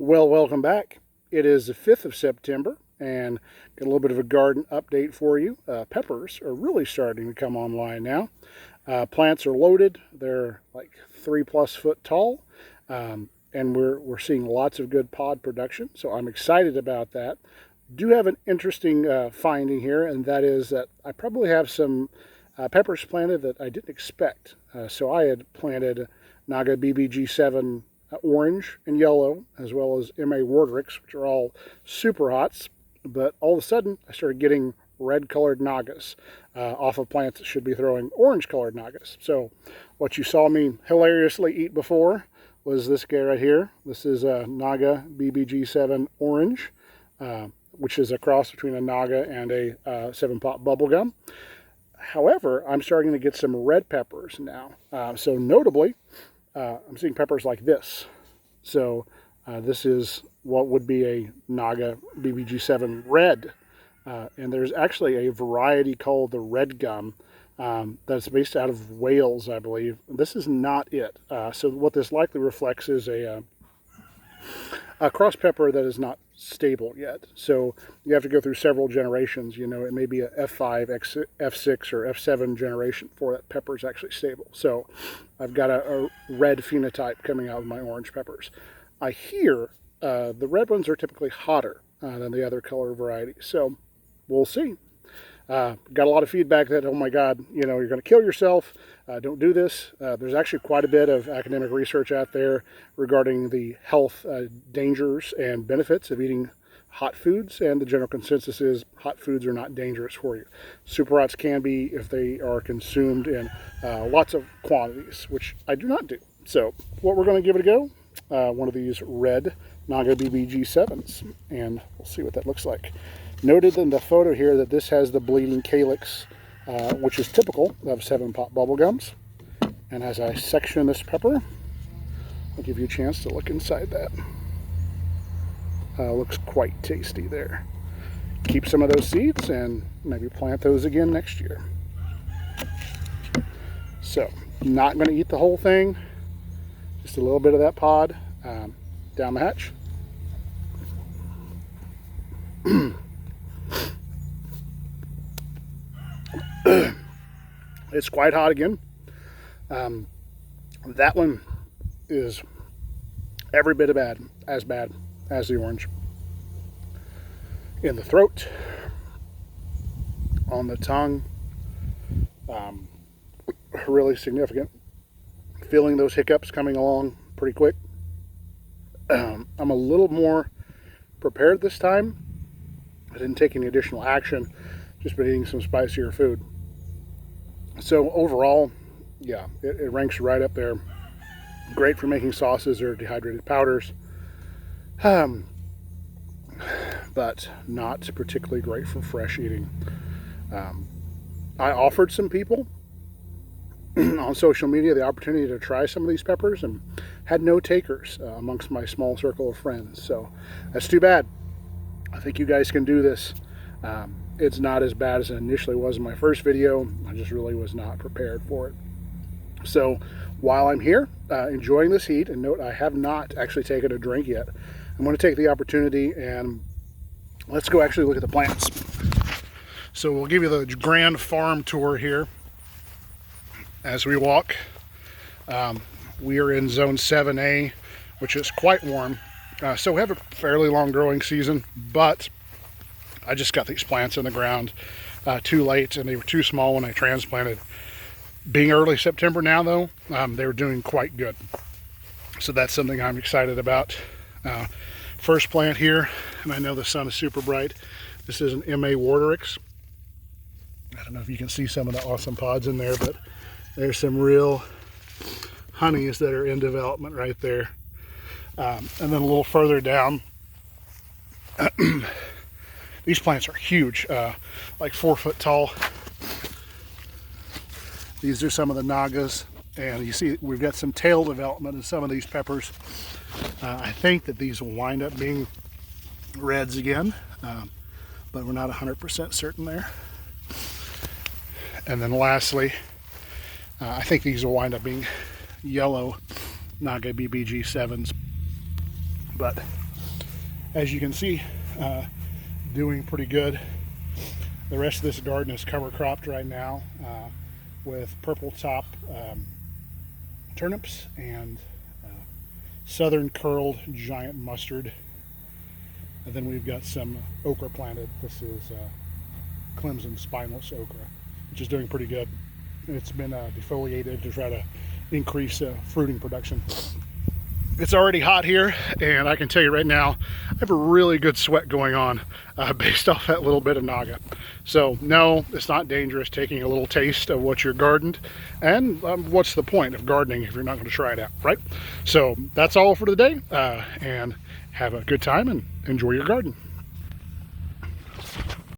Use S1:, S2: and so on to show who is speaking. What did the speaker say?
S1: Well, welcome back. It is the 5th of September and got a little bit of a garden update for you. Peppers are really starting to come online now. Plants are loaded. They're like 3+ foot tall, and we're seeing lots of good pod production, so I'm excited about that. Do have an interesting finding here, and that is that I probably have some peppers planted that I didn't expect. So I had planted Naga BBG7 orange and yellow, as well as MA Wardricks, which are all super hots. But all of a sudden, I started getting red-colored Nagas off of plants that should be throwing orange-colored Nagas. So what you saw me hilariously eat before was this guy right here. This is a Naga BBG7 orange, which is a cross between a Naga and a 7-pot bubblegum. However, I'm starting to get some red peppers now. So notably, I'm seeing peppers like this. So this is what would be a Naga BBG7 Red. And there's actually a variety called the Red Gum that's based out of Wales, I believe. This is not it. So what this likely reflects is a cross pepper that is not stable yet. So you have to go through several generations. You know, it may be a F5, F6, or F7 generation before that pepper is actually stable. So I've got a red phenotype coming out of my orange peppers. I hear the red ones are typically hotter than the other color varieties. So we'll see. Got a lot of feedback that, oh my God, you know, you're going to kill yourself. Don't do this. There's actually quite a bit of academic research out there regarding the health dangers and benefits of eating hot foods, and the general consensus is hot foods are not dangerous for you. Super hots can be if they are consumed in lots of quantities, which I do not do. So what we're going to give it a go, one of these red Naga BBG7s, and we'll see what that looks like. Noted in the photo here that this has the bleeding calyx, which is typical of 7-pot bubblegums. And as I section this pepper, I'll give you a chance to look inside that. Looks quite tasty there. Keep some of those seeds and maybe plant those again next year. So, not going to eat the whole thing, just a little bit of that pod down the hatch. It's quite hot again. That one is every bit as bad as the orange. In the throat, on the tongue, really significant. Feeling those hiccups coming along pretty quick. I'm a little more prepared this time. I didn't take any additional action, just been eating some spicier food. So overall, yeah, it ranks right up there. Great for making sauces or dehydrated powders, but not particularly great for fresh eating. I offered some people on social media the opportunity to try some of these peppers and had no takers amongst my small circle of friends. So that's too bad. I think you guys can do this. It's not as bad as it initially was in my first video. I just really was not prepared for it. So while I'm here enjoying this heat, and note I have not actually taken a drink yet, I'm going to take the opportunity and let's go actually look at the plants. So we'll give you the grand farm tour here as we walk. We are in zone 7A, which is quite warm. So we have a fairly long growing season, but I just got these plants in the ground too late, and they were too small when I transplanted. Being early September now, though, they were doing quite good. So that's something I'm excited about. First plant here, and I know the sun is super bright. This is an MA Wardricks. I don't know if you can see some of the awesome pods in there, but there's some real honeys that are in development right there. And then a little further down, these plants are huge, like 4 foot tall. These are some of the Nagas, and you see we've got some tail development in some of these peppers. I think that these will wind up being reds again, but we're not 100% certain there. And then lastly, I think these will wind up being yellow Naga BBG7s, but as you can see, doing pretty good. The rest of this garden is cover cropped right now with purple top turnips and southern curled giant mustard. And then we've got some okra planted. This is Clemson spineless okra, which is doing pretty good. It's been defoliated to try to increase fruiting production. It's already hot here, and I can tell you right now, I have a really good sweat going on based off that little bit of Naga. So no, it's not dangerous taking a little taste of what you're gardened, and what's the point of gardening if you're not going to try it out, right? So that's all for today, and have a good time and enjoy your garden.